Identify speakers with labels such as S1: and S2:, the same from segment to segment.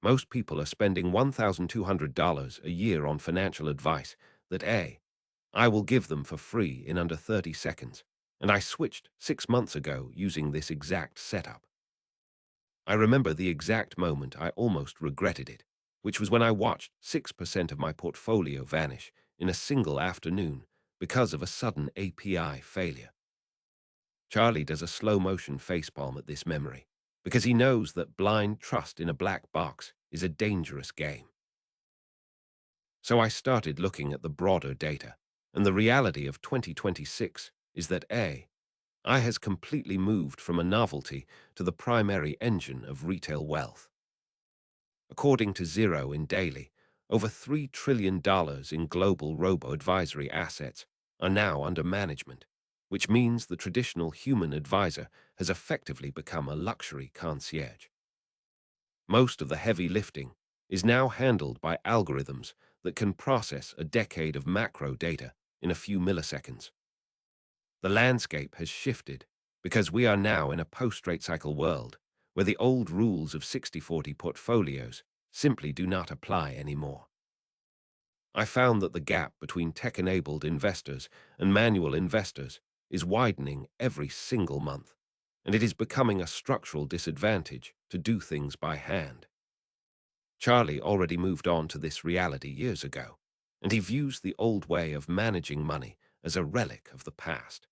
S1: Most people are spending $1,200 a year on financial advice that I will give them for free in under 30 seconds, and I switched 6 months ago using this exact setup. I remember the exact moment I almost regretted it, which was when I watched 6% of my portfolio vanish in a single afternoon because of a sudden API failure. Charlie does a slow-motion facepalm at this memory because he knows that blind trust in a black box is a dangerous game. So I started looking at the broader data, and the reality of 2026 is that I has completely moved from a novelty to the primary engine of retail wealth. According to Zero in Daily, over $3 trillion in global robo-advisory assets are now under management, which means the traditional human advisor has effectively become a luxury concierge. Most of the heavy lifting is now handled by algorithms that can process a decade of macro data in a few milliseconds. The landscape has shifted because we are now in a post-rate cycle world where the old rules of 60-40 portfolios simply do not apply anymore. I found that the gap between tech-enabled investors and manual investors is widening every single month, and it is becoming a structural disadvantage to do things by hand. Charlie already moved on to this reality years ago, and he views the old way of managing money as a relic of the past.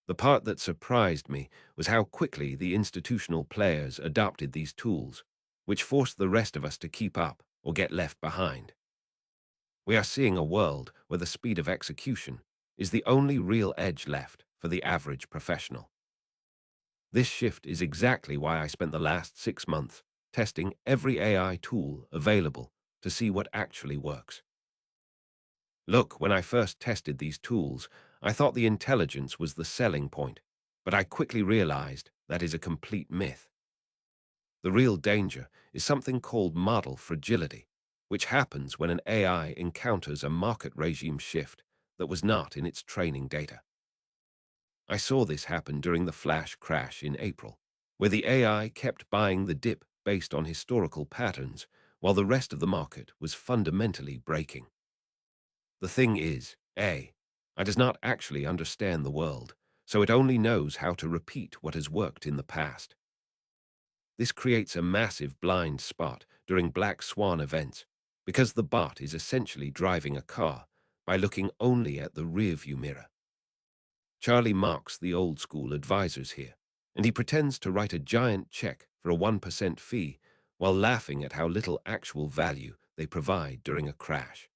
S1: The part that surprised me was how quickly the institutional players adopted these tools, which forced the rest of us to keep up or get left behind. We are seeing a world where the speed of execution is the only real edge left for the average professional. This shift is exactly why I spent the last 6 months testing every AI tool available to see what actually works. Look, when I first tested these tools, I thought the intelligence was the selling point, but I quickly realized that is a complete myth. The real danger is something called model fragility, which happens when an AI encounters a market regime shift that was not in its training data. I saw this happen during the flash crash in April, where the AI kept buying the dip based on historical patterns, while the rest of the market was fundamentally breaking. The thing is, I does not actually understand the world, so it only knows how to repeat what has worked in the past. This creates a massive blind spot during black swan events, because the bot is essentially driving a car by looking only at the rearview mirror. Charlie mocks the old-school advisors here, and he pretends to write a giant check for a 1% fee while laughing at how little actual value they provide during a crash.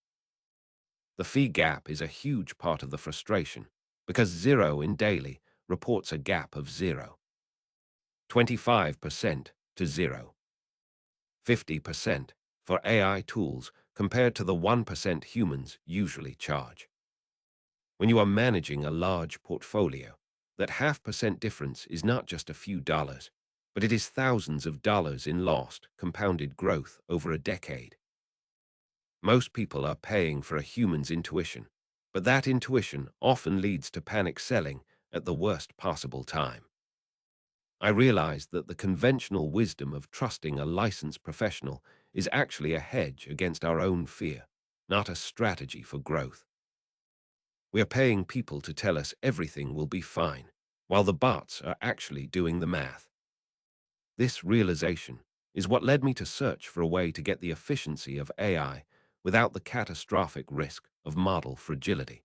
S1: The fee gap is a huge part of the frustration because Zero in Daily reports a gap of 25% to 50% for AI tools compared to the 1% humans usually charge. When you are managing a large portfolio, that half% difference is not just a few dollars, but it is thousands of dollars in lost, compounded growth over a decade. Most people are paying for a human's intuition, but that intuition often leads to panic selling at the worst possible time. I realized that the conventional wisdom of trusting a licensed professional is actually a hedge against our own fear, not a strategy for growth. We are paying people to tell us everything will be fine, while the bots are actually doing the math. This realization is what led me to search for a way to get the efficiency of AI without the catastrophic risk of model fragility.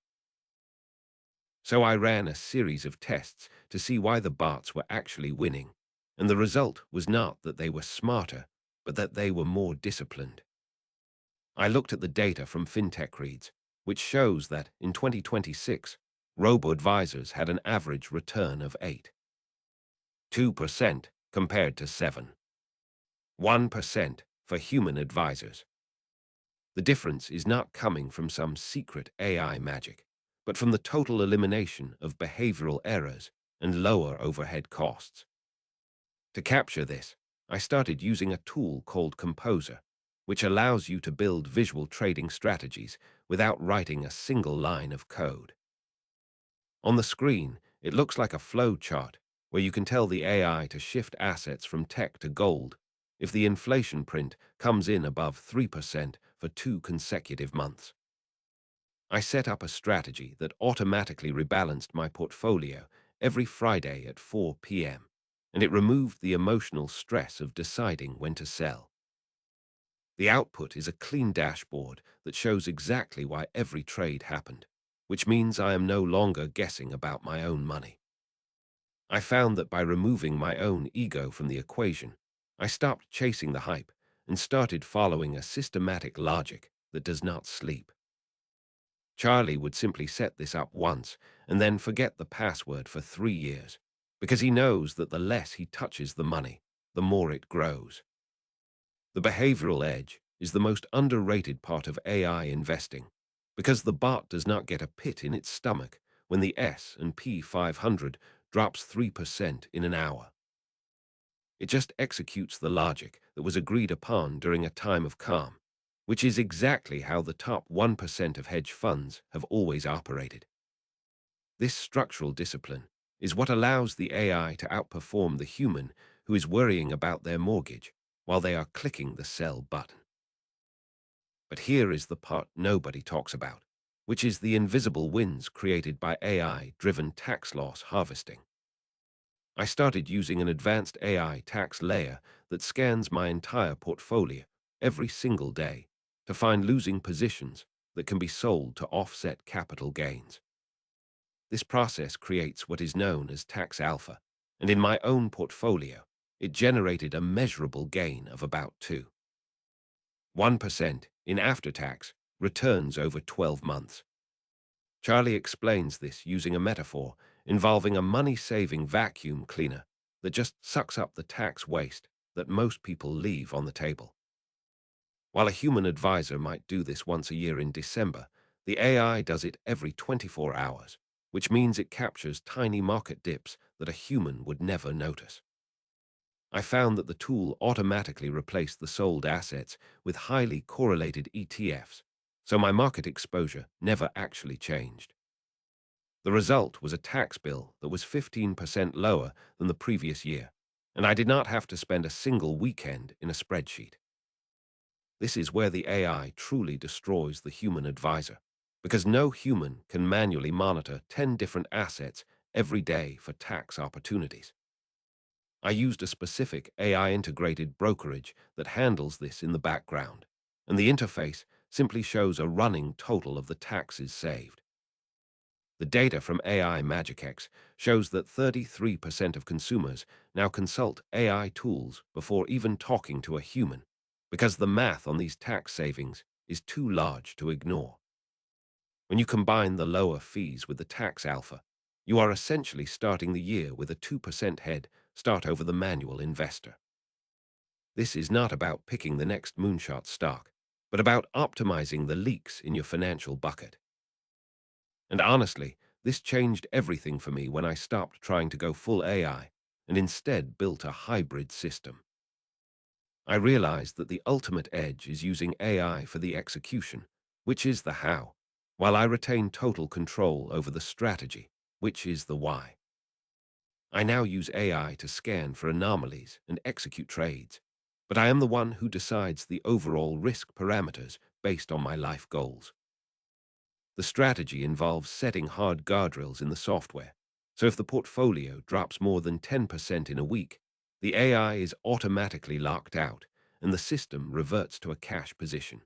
S1: So I ran a series of tests to see why the bots were actually winning, and the result was not that they were smarter, but that they were more disciplined. I looked at the data from FinTech Reads, which shows that in 2026, robo-advisors had an average return of 8.2% compared to 7.1% for human advisors. The difference is not coming from some secret AI magic, but from the total elimination of behavioral errors and lower overhead costs. To capture this, I started using a tool called Composer, which allows you to build visual trading strategies without writing a single line of code. On the screen, it looks like a flow chart where you can tell the AI to shift assets from tech to gold if the inflation print comes in above 3% for 2 consecutive months. I set up a strategy that automatically rebalanced my portfolio every Friday at 4 p.m., and it removed the emotional stress of deciding when to sell. The output is a clean dashboard that shows exactly why every trade happened, which means I am no longer guessing about my own money. I found that by removing my own ego from the equation, I stopped chasing the hype and started following a systematic logic that does not sleep. Charlie would simply set this up once and then forget the password for 3 years, because he knows that the less he touches the money, the more it grows. The behavioral edge is the most underrated part of AI investing, because the bot does not get a pit in its stomach when the S&P 500 drops 3% in an hour. It just executes the logic that was agreed upon during a time of calm, which is exactly how the top 1% of hedge funds have always operated. This structural discipline is what allows the AI to outperform the human who is worrying about their mortgage while they are clicking the sell button. But here is the part nobody talks about, which is the invisible wins created by AI-driven tax loss harvesting. I started using an advanced AI tax layer that scans my entire portfolio every single day to find losing positions that can be sold to offset capital gains. This process creates what is known as tax alpha, and in my own portfolio, it generated a measurable gain of about 1% in after-tax returns over 12 months. Charlie explains this using a metaphor involving a money-saving vacuum cleaner that just sucks up the tax waste that most people leave on the table. While a human advisor might do this once a year in December, the AI does it every 24 hours, which means it captures tiny market dips that a human would never notice. I found that the tool automatically replaced the sold assets with highly correlated ETFs, so my market exposure never actually changed. The result was a tax bill that was 15% lower than the previous year, and I did not have to spend a single weekend in a spreadsheet. This is where the AI truly destroys the human advisor, because no human can manually monitor 10 different assets every day for tax opportunities. I used a specific AI-integrated brokerage that handles this in the background, and the interface simply shows a running total of the taxes saved. The data from AI MagicX shows that 33% of consumers now consult AI tools before even talking to a human, because the math on these tax savings is too large to ignore. When you combine the lower fees with the tax alpha, you are essentially starting the year with a 2% head start over the manual investor. This is not about picking the next moonshot stock, but about optimizing the leaks in your financial bucket. And honestly, this changed everything for me when I stopped trying to go full AI and instead built a hybrid system. I realized that the ultimate edge is using AI for the execution, which is the how, while I retain total control over the strategy, which is the why. I now use AI to scan for anomalies and execute trades, but I am the one who decides the overall risk parameters based on my life goals. The strategy involves setting hard guardrails in the software, so if the portfolio drops more than 10% in a week, the AI is automatically locked out and the system reverts to a cash position.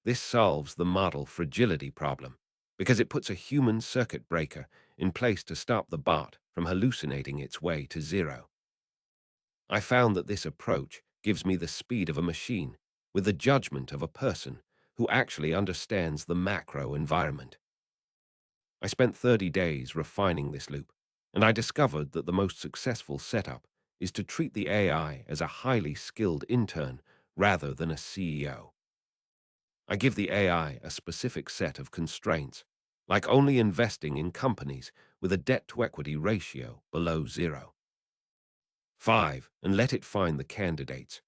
S1: This solves the model fragility problem because it puts a human circuit breaker in place to stop the bot from hallucinating its way to zero. I found that this approach gives me the speed of a machine with the judgment of a person who actually understands the macro environment. I spent 30 days refining this loop, and I discovered that the most successful setup is to treat the AI as a highly skilled intern rather than a CEO. I give the AI a specific set of constraints, like only investing in companies with a debt-to-equity ratio below 0.5, and let it find the candidates.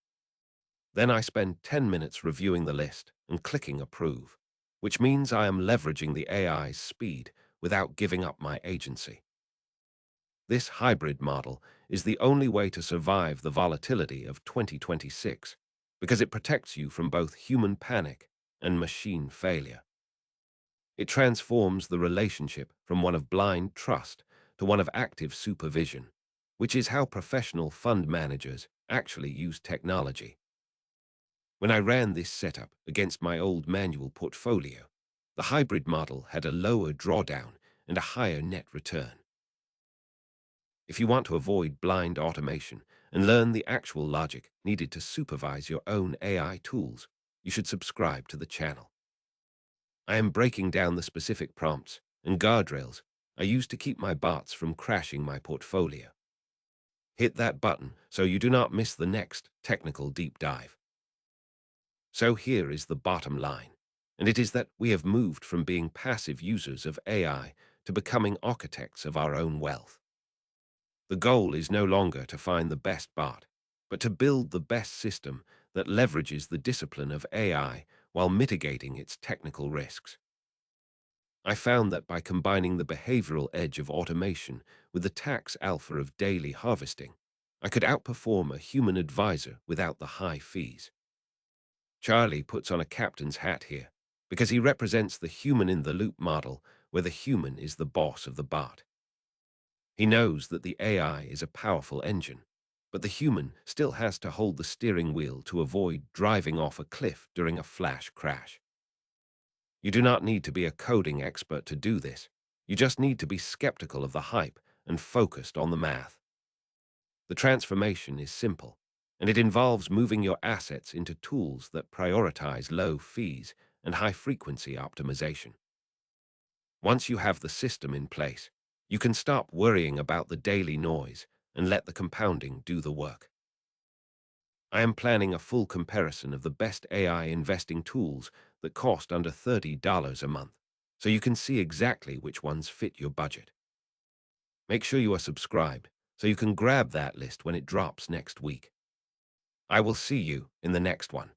S1: Then I spend 10 minutes reviewing the list and clicking approve, which means I am leveraging the AI's speed without giving up my agency. This hybrid model is the only way to survive the volatility of 2026 because it protects you from both human panic and machine failure. It transforms the relationship from one of blind trust to one of active supervision, which is how professional fund managers actually use technology. When I ran this setup against my old manual portfolio, the hybrid model had a lower drawdown and a higher net return. If you want to avoid blind automation and learn the actual logic needed to supervise your own AI tools, you should subscribe to the channel. I am breaking down the specific prompts and guardrails I use to keep my bots from crashing my portfolio. Hit that button so you do not miss the next technical deep dive. So here is the bottom line, and it is that we have moved from being passive users of AI to becoming architects of our own wealth. The goal is no longer to find the best bot, but to build the best system that leverages the discipline of AI while mitigating its technical risks. I found that by combining the behavioral edge of automation with the tax alpha of daily harvesting, I could outperform a human advisor without the high fees. Charlie puts on a captain's hat here because he represents the human-in-the-loop model where the human is the boss of the bot. He knows that the AI is a powerful engine, but the human still has to hold the steering wheel to avoid driving off a cliff during a flash crash. You do not need to be a coding expert to do this. You just need to be skeptical of the hype and focused on the math. The transformation is simple, and it involves moving your assets into tools that prioritize low fees and high-frequency optimization. Once you have the system in place, you can stop worrying about the daily noise and let the compounding do the work. I am planning a full comparison of the best AI investing tools that cost under $30 a month, so you can see exactly which ones fit your budget. Make sure you are subscribed so you can grab that list when it drops next week. I will see you in the next one.